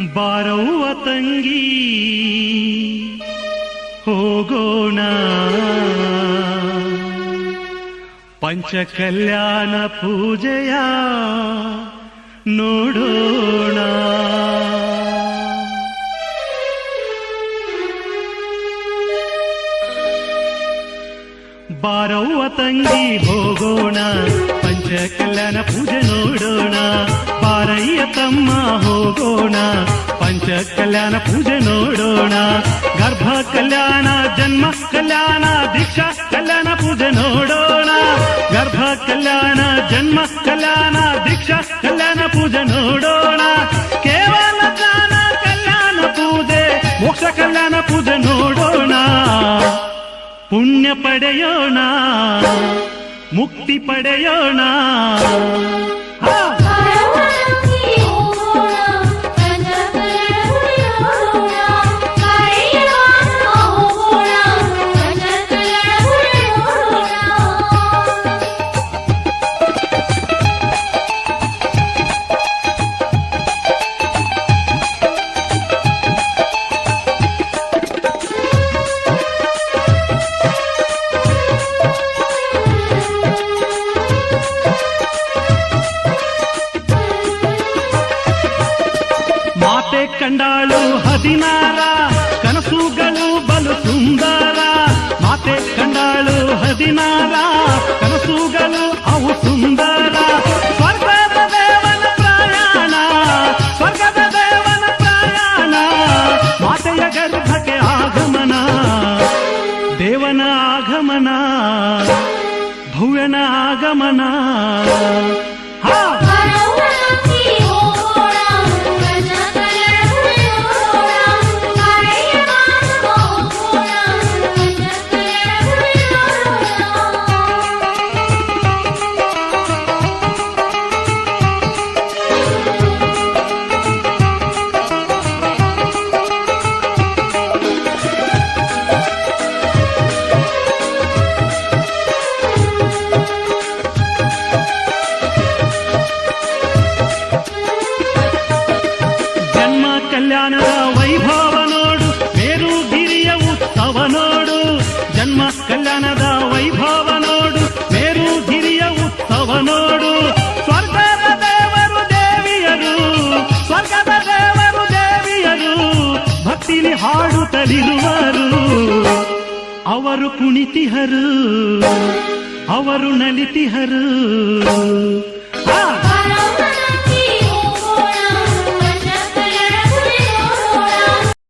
ಬಾರವ್ವ ತಂಗಿ ಹೋಗೋಣ ಪಂಚಕಲ್ಯಾಣ ಪೂಜೆಯ ನೋಡೋಣ. ಬಾರವ್ವ ತಂಗಿ ಹೋಗೋಣ ಪಂಚಕಲ್ಯಾಣ ಪೂಜೆ ನೋಡೋಣ. ಬಾರಯ್ಯ ತಮ್ಮ ಹೋಗೋಣ ಪಂಚಕಲ್ಯಾಣ ಪೂಜೆ ನೋಡೋಣ. ಗರ್ಭ ಕಲ್ಯಾಣ, ಜನ್ಮ ಕಲ್ಯಾಣ, ದೀಕ್ಷಾ ಕಲ್ಯಾಣ ಪೂಜೆ ನೋಡೋಣ. ಗರ್ಭ ಕಲ್ಯಾಣ, ಜನ್ಮ ಕಲ್ಯಾಣ, ದೀಕ್ಷಾ ಕಲ್ಯಾಣ ಪೂಜೆ ನೋಡೋಣ. ಕೇವಲ ಜ್ಞಾನ ಕಲ್ಯಾಣ ಪೂಜೆ, ಮೋಕ್ಷ ಕಲ್ಯಾಣ ಪೂಜೆ ನೋಡೋಣ. ಪುಣ್ಯ ಪಡೆಯೋಣ, ಮುಕ್ತಿ ಪಡೆಯೋಣ. ಮಾತೆ ಕಂಡಾಳು 16 ಕನಸುಗಳು ಬಲು ಸುಂದರ. ಮಾತೆ ಕಂಡಾಳು 16 ಕನಸುಗಳು ಅವು ಸುಂದರ. ಸ್ವರ್ಗದ ದೇವನ ಪ್ರಯಾಣ, ಸ್ವರ್ಗದ ದೇವನ ಪ್ರಯಾಣ. ಮಾತೆಯ ಗರ್ಭಕ್ಕೆ ಆಗಮನ, ದೇವನ ಆಗಮನ, ಭವ್ಯನ ಆಗಮನ. ಕಲ್ಯಾಣದ ವೈಭವ ನೋಡು, ಮೇರುಗಿರಿಯ ಉತ್ಸವ ನೋಡು. ಜನ್ಮ ಕಲ್ಯಾಣದ ವೈಭವ ನೋಡು, ಮೇರುಗಿರಿಯ ಉತ್ಸವ ನೋಡು. ಸ್ವರ್ಗದ ದೇವರು ದೇವಿಯರು, ಸ್ವರ್ಗದ ದೇವರು ದೇವಿಯರು ಭಕ್ತಿಲಿ ಹಾಡುತ್ತಲಿರುವರು. ಅವರು ಕುಣಿತಿಹರು, ಅವರು ನಲಿತಿಹರು.